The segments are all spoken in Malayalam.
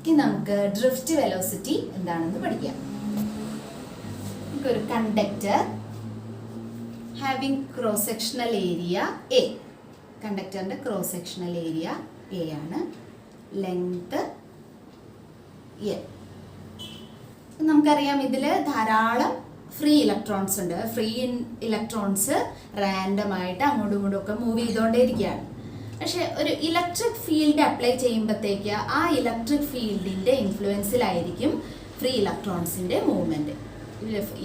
ഇനി നമുക്ക് ഡ്രിഫ്റ്റ് വെലോസിറ്റി എന്താണെന്ന് പഠിക്കാം. നമുക്കൊരു conductor having cross sectional area A, കണ്ടക്ടറിന്റെ ക്രോസ് സെക്ഷണൽ ഏരിയ എ ആണ്, ലെങ്ത് എൽ. നമുക്കറിയാം ഇതിൽ ധാരാളം ഫ്രീ ഇലക്ട്രോൺസ് ഉണ്ട്. ഫ്രീ ഇലക്ട്രോൺസ് റാൻഡമായിട്ട് അങ്ങോട്ടും ഇങ്ങോട്ടും ഒക്കെ മൂവ് ചെയ്തുകൊണ്ടേയിരിക്കുകയാണ്. പക്ഷെ ഒരു ഇലക്ട്രിക് ഫീൽഡ് അപ്ലൈ ചെയ്യുമ്പോഴത്തേക്ക് ആ ഇലക്ട്രിക് ഫീൽഡിന്റെ ഇൻഫ്ലുവൻസിലായിരിക്കും ഫ്രീ ഇലക്ട്രോൺസിന്റെ മൂവ്മെന്റ്.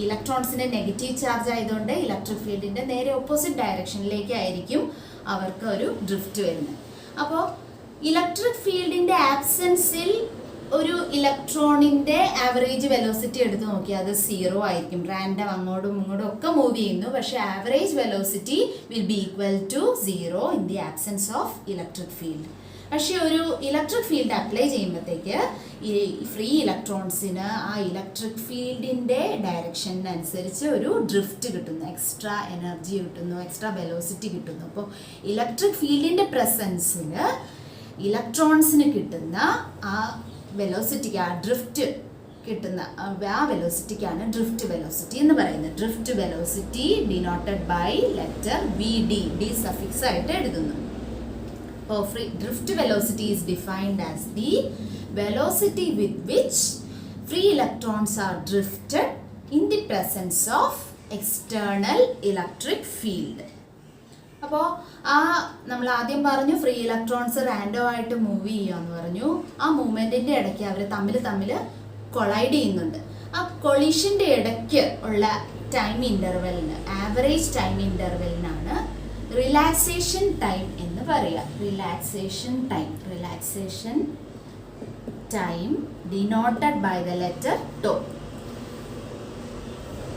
ഇലക്ട്രോൺസിന്റെ നെഗറ്റീവ് ചാർജ് ആയതുകൊണ്ട് ഇലക്ട്രിക് ഫീൽഡിന്റെ നേരെ ഓപ്പോസിറ്റ് ഡയറക്ഷനിലേക്കായിരിക്കും അവർക്ക് ഒരു ഡ്രിഫ്റ്റ് വരുന്നത്. അപ്പോൾ ഇലക്ട്രിക് ഫീൽഡിന്റെ ആബ്സെൻസിൽ ഒരു ഇലക്ട്രോണിന്റെ ആവറേജ് വെലോസിറ്റി എടുത്ത് നോക്കിയാൽ അത് 0 ആയിരിക്കും. റാൻഡം അങ്ങോട്ടും ഇങ്ങോട്ടും ഒക്കെ മൂവ് ചെയ്യുന്നു, പക്ഷെ average velocity will be equal to 0 in the absence of electric field. പക്ഷെ ഒരു ഇലക്ട്രിക് ഫീൽഡ് അപ്ലൈ ചെയ്യുമ്പോഴത്തേക്ക് ഈ ഫ്രീ ഇലക്ട്രോൺസിന് ആ ഇലക്ട്രിക് ഫീൽഡിന്റെ ഡയറക്ഷനനുസരിച്ച് ഒരു ഡ്രിഫ്റ്റ് കിട്ടുന്നു, എക്സ്ട്രാ എനർജി കിട്ടുന്നു, എക്സ്ട്രാ വെലോസിറ്റി കിട്ടുന്നു. അപ്പോൾ ഇലക്ട്രിക് ഫീൽഡിന്റെ പ്രസൻസിൽ ഇലക്ട്രോൺസിന് കിട്ടുന്ന ആ വെലോസിറ്റിക്ക്, ആ ഡ്രിഫ്റ്റ് കിട്ടുന്ന ആ വെലോസിറ്റിക്കാണ് ഡ്രിഫ്റ്റ് വെലോസിറ്റി എന്ന് പറയുന്നത്. Drift velocity denoted by letter v d, d suffix ആയിട്ട് എഴുതുന്നു. Drift velocity is defined as the velocity with which free electrons are drifted in the presence of external electric field. അപ്പോൾ നമ്മൾ ആദ്യം പറഞ്ഞു ഫ്രീ ഇലക്ട്രോൺസ് റാൻഡം ആയിട്ട് മൂവ് ചെയ്യുകയെന്ന് പറഞ്ഞു. ആ മൂവ്മെന്റിന്റെ ഇടയ്ക്ക് അവർ തമ്മിൽ കൊളൈഡ് ചെയ്യുന്നുണ്ട്. ആ കൊളീഷന്റെ ഇടയ്ക്ക് ഉള്ള ടൈം ഇന്റർവെലിന്, ആവറേജ് ടൈം ഇന്റർവെലിനാണ് റിലാക്സേഷൻ ടൈം എന്ന് പറയാം. Relaxation time denoted by the letter tau.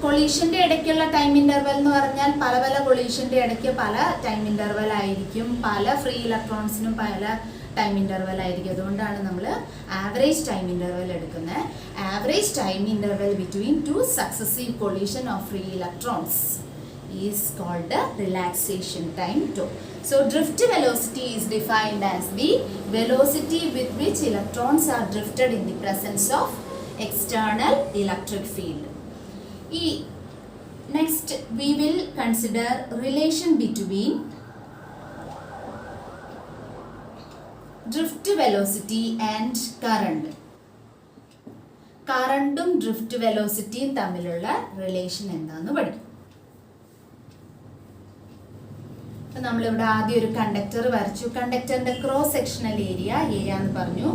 കൊളീഷന്റെ ഇടയ്ക്കുള്ള ടൈം ഇന്റർവെൽ എന്ന് പറഞ്ഞാൽ പല കൊളീഷന്റെ ഇടയ്ക്ക് പല ടൈം ഇന്റർവെൽ ആയിരിക്കും, പല ഫ്രീ ഇലക്ട്രോൺസിനും പല ടൈം ഇന്റർവെൽ ആയിരിക്കും. അതുകൊണ്ടാണ് നമ്മൾ ആവറേജ് ടൈം ഇന്റർവെൽ എടുക്കുന്നത്. Average time interval between two successive collision of free electrons is called the relaxation time tau. So drift velocity is defined as the velocity with which electrons are drifted in the presence of external electric field. Next we will consider relation between drift velocity and current. കറണ്ടും ഡ്രിഫ്റ്റ് വെലോസിറ്റിയും തമ്മിലുള്ള റിലേഷൻ എന്താണെന്ന് പഠിക്കും. നമ്മളിവിടെ ആദ്യം ഒരു കണ്ടക്ടർ വരച്ചു. കണ്ടക്ടറിന്റെ ക്രോസ് സെക്ഷണൽ ഏരിയ എ ആന്ന് പറഞ്ഞു,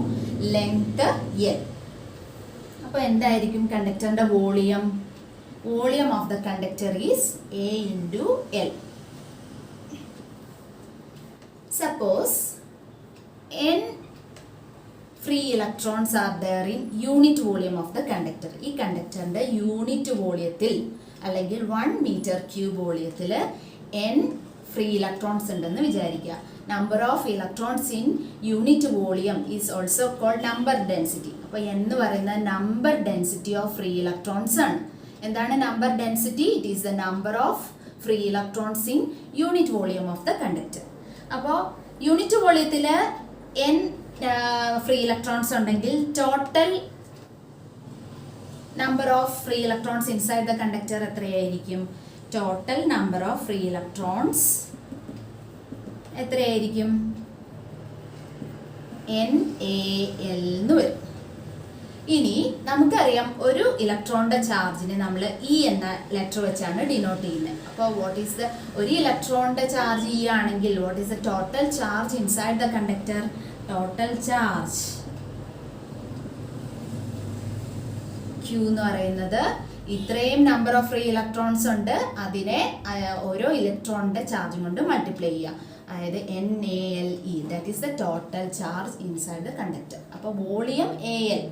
ലെങ്ത് എൽ. അപ്പോൾ എന്തായിരിക്കും കണ്ടക്ടറിന്റെ volume? Volume of the conductor is A into L. Suppose n free electrons are there in unit volume of the conductor. ഈ കണ്ടക്ടറിന്റെ യൂണിറ്റ് വോളിയത്തിൽ അല്ലെങ്കിൽ 1 മീറ്റർ ക്യൂബ് വോളിയത്തിൽ n ഫ്രീ ഇലക്ട്രോൺസ് ഉണ്ടെന്ന് വിചാരിക്കുക. Number of electrons in unit volume is also called number density. അപ്പോൾ എന്ന് പറയുന്നത് number density of free electrons ആണ്. എന്താണ് number density? It is the number of free electrons in unit volume of the conductor. അപ്പോൾ യൂണിറ്റ് വോളിയത്തിൽ n ഫ്രീ ഇലക്ട്രോൺസ് ഉണ്ടെങ്കിൽ total number of free electrons inside the conductor എത്രയായിരിക്കും? Total number of free electrons എത്രയായിരിക്കും? NaL എന്ന് വരും. ഇനി നമുക്കറിയാം ഒരു ഇലക്ട്രോണിന്റെ ചാർജിനെ നമ്മൾ E എന്ന ലെറ്റർ വെച്ചാണ് ഡിനോട്ട് ചെയ്യുന്നത്. അപ്പോൾ വാട്ട് ഈസ് ദ, ഒരു ഇലക്ട്രോണിന്റെ ചാർജ് E ആണെങ്കിൽ what is the total charge inside the conductor? Total charge Q എന്ന് പറയുന്നത് ഇത്രയും നമ്പർ ഓഫ് ഫ്രീ ഇലക്ട്രോൺസ് ഉണ്ട്, അതിനെ ഓരോ ഇലക്ട്രോണിന്റെ ചാർജും കൊണ്ട് മൾട്ടിപ്ലൈ ചെയ്യുക. അതായത് NaLe, that is the total charge inside the conductor. അപ്പോൾ വോളിയം AL,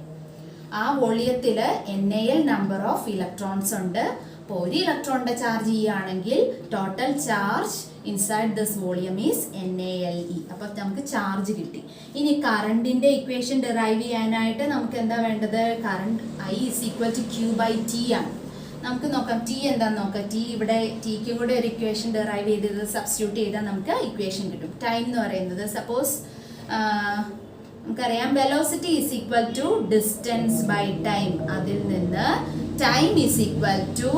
ആ വോളിയത്തിൽ NaL നമ്പർ ഓഫ് ഇലക്ട്രോൺസ് ഉണ്ട്. അപ്പോൾ ഒരു ഇലക്ട്രോണിന്റെ ചാർജ് ചെയ്യുകയാണെങ്കിൽ total charge inside this volume is NaLe. അപ്പോൾ നമുക്ക് ചാർജ് കിട്ടി. ഇനി കറണ്ടിന്റെ ഇക്വേഷൻ ഡിറൈവ് ചെയ്യാനായിട്ട് നമുക്ക് എന്താ വേണ്ടത്? Current I is equal to Q/T ആണ്. നമുക്ക് നോക്കാം T എന്താന്ന് നോക്കാം. T ഇവിടെ Tക്കും കൂടെ ഒരു ഇക്വേഷൻ ഡിറൈവ് ചെയ്തത് സബ്സ്റ്റിറ്റ്യൂട്ട് ചെയ്താൽ നമുക്ക് ഇക്വേഷൻ കിട്ടും. ടൈം എന്ന് പറയുന്നത് സപ്പോസ് നമുക്കറിയാം velocity is equal to distance by time. അതിൽ നിന്ന് time is equal to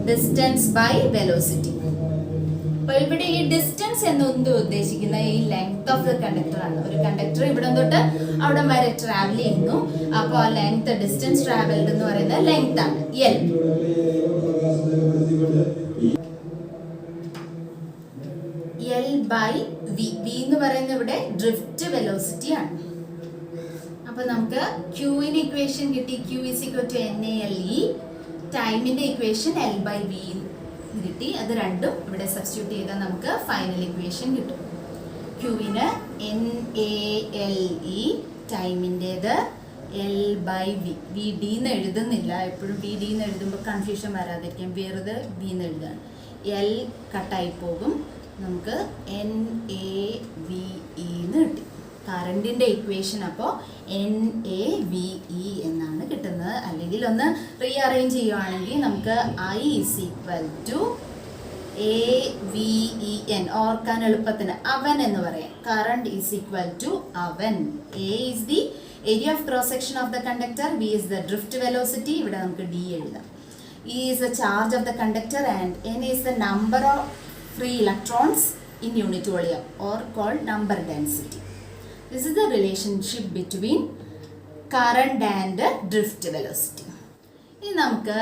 distance by velocity. അപ്പോൾ ഇവിടെ ഈ ഡിസ്റ്റൻസ് എന്ന് ഉദ്ദേശിക്കുന്ന ഈ ലെങ്ത് ഓഫ് ദ കണ്ടക്ടർ ആണ്. ഒരു കണ്ടക്ടർ ഇവിടെ തൊട്ട് അവിടെ വരെ ട്രാവൽ ചെയ്യുന്നു. അപ്പോൾ ആ ലെങ്ത്, ഡിസ്റ്റൻസ് ട്രാവൽഡ് എന്ന് പറയുന്നത് ലെങ്ത് ആണ്, l. L by v. V എന്ന് പറയുന്നത് ഇവിടെ ഡ്രിഫ്റ്റ് വെലോസിറ്റി ആണ്. അപ്പൊ നമുക്ക് ക്യൂവിന് ഇക്വേഷൻ കിട്ടി. Q is equal to NALE. ടൈമിന്റെ ഇക്വേഷൻ L ബൈ വി കിട്ടി. അത് രണ്ടും ഇവിടെ സബ്സ്റ്റിറ്റ്യൂട്ട് ചെയ്താൽ നമുക്ക് ഫൈനൽ ഇക്വേഷൻ കിട്ടും. ക്യൂവിന് NALE, ടൈമിൻ്റെത് L by v. V d എന്ന് എഴുതുന്നില്ല, എപ്പോഴും വി ഡി എന്ന് എഴുതുമ്പോൾ കൺഫ്യൂഷൻ വരാതിരിക്കും, വെറുതെ വി എന്ന് എഴുതാണ്. L കട്ടായി പോകും, നമുക്ക് NAVE എന്ന് കിട്ടി. കറണ്ടിൻ്റെ ഇക്വേഷൻ അപ്പോൾ NAVE എന്നാണ് കിട്ടുന്നത്. അല്ലെങ്കിൽ ഒന്ന് റീഅറേഞ്ച് ചെയ്യുവാണെങ്കിൽ നമുക്ക് I is equal to AVEN. ഓർക്കാൻ എളുപ്പത്തിന് അവൻ എന്ന് പറയാം. കറണ്ട് ഈസ് ഈക്വൽ ടു അവൻ. A is the area of cross section of the conductor, V is the drift velocity, ഇവിടെ നമുക്ക് D എഴുതാം. E is the charge of the conductor and N is the number of free electrons in unit volume or called number density. This is the relationship between current and drift velocity. ഇനി നമുക്ക്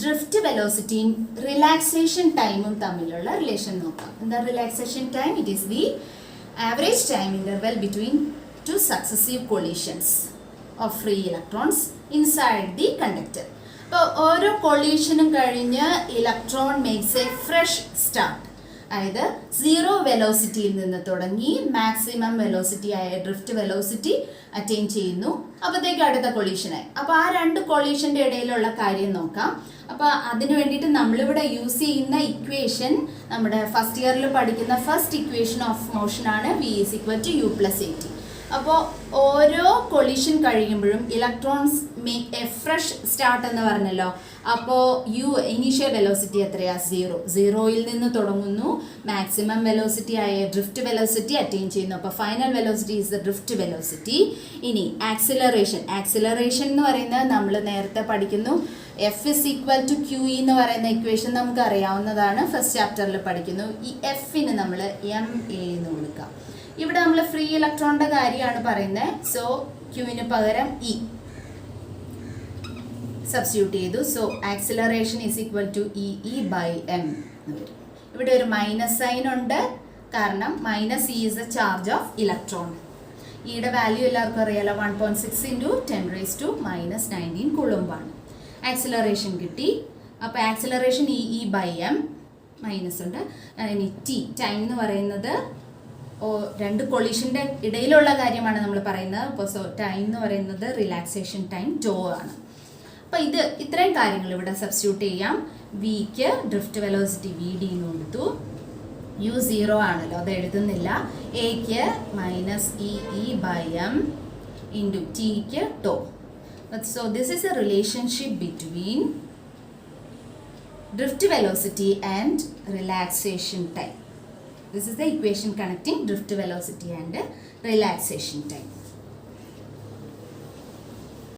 ഡ്രിഫ്റ്റ് വെലോസിറ്റിയും റിലാക്സേഷൻ ടൈമും തമ്മിലുള്ള റിലേഷൻ നോക്കാം. എന്താ relaxation time? It is the average time interval between two successive collisions of free electrons inside the conductor. അപ്പോൾ ഓരോ കൊളീഷനും കഴിഞ്ഞ് electron makes A fresh start. അതായത് സീറോ വെലോസിറ്റിയിൽ നിന്ന് തുടങ്ങി മാക്സിമം വെലോസിറ്റി ആയ ഡ്രിഫ്റ്റ് വെലോസിറ്റി അറ്റൈൻ ചെയ്യുന്നു. അപ്പോഴത്തേക്ക് അടുത്ത കൊളീഷനായി. അപ്പോൾ ആ രണ്ട് കൊളീഷൻ്റെ ഇടയിലുള്ള കാര്യം നോക്കാം. അപ്പോൾ അതിന് വേണ്ടിയിട്ട് നമ്മളിവിടെ യൂസ് ചെയ്യുന്ന ഇക്വേഷൻ നമ്മുടെ ഫസ്റ്റ് ഇയറിൽ പഠിക്കുന്ന ഫസ്റ്റ് ഇക്വേഷൻ ഓഫ് മോഷനാണ്. V is equal to U plus AT. അപ്പോൾ ഓരോ കൊളീഷൻ കഴിയുമ്പോഴും electrons make a fresh start എന്ന് പറഞ്ഞല്ലോ. അപ്പോൾ ഇനീഷ്യൽ വെലോസിറ്റി എത്രയാ? 0. 0യിൽ നിന്ന് തുടങ്ങുന്നു, മാക്സിമം വെലോസിറ്റി ആയ ഡ്രിഫ്റ്റ് വെലോസിറ്റി അറ്റൈൻ ചെയ്യുന്നു. അപ്പോൾ final velocity is the drift velocity. ഇനി ആക്സിലറേഷൻ എന്ന് പറയുന്നത് നമ്മൾ നേരത്തെ പഠിക്കുന്നു. F is equal to QE എന്ന് പറയുന്ന ഇക്വേഷൻ നമുക്ക് അറിയാവുന്നതാണ്, ഫസ്റ്റ് ചാപ്റ്ററിൽ പഠിക്കുന്നു. ഈ Fന് നമ്മൾ MA എന്ന് കൊടുക്കാം. ഇവിടെ നമ്മൾ ഫ്രീ ഇലക്ട്രോണിന്റെ കാര്യമാണ് പറയുന്നത്. സോ ക്യൂവിന് പകരം E സബ്സ്റ്റിറ്റ്യൂട്ട് ചെയ്തു. So acceleration is equal to EE by M എന്ന് വരും. ഇവിടെ ഒരു മൈനസ് സൈൻ ഉണ്ട്, കാരണം minus E is a charge of electron. ഇയുടെ വാല്യൂ എല്ലാവർക്കും അറിയാലോ, 1.6 ഇൻറ്റു 10⁻⁻19 കുളുംബാണ്. ആക്സിലറേഷൻ കിട്ടി. അപ്പോൾ acceleration EE by M, minus ഉണ്ട്. ഇനി ടൈം എന്ന് പറയുന്നത് രണ്ട് കൊളീഷൻ്റെ ഇടയിലുള്ള കാര്യമാണ് നമ്മൾ പറയുന്നത്. അപ്പോൾ സോ ടൈം എന്ന് പറയുന്നത് റിലാക്സേഷൻ ടൈം ടോ ആണ്. അപ്പോൾ ഇത്രയും കാര്യങ്ങൾ ഇവിടെ സബ്സ്റ്റിറ്റ്യൂട്ട് ചെയ്യാം. വിക്ക് ഡ്രിഫ്റ്റ് വെലോസിറ്റി VD എന്ന് കൊടുത്തു. U 0 ആണല്ലോ, അത് എഴുതുന്നില്ല. എക്ക് -EE ബൈ M ഇൻറ്റു ടിക്ക് tau. So this is a relationship between drift velocity and relaxation time. This is the equation connecting drift velocity and relaxation time.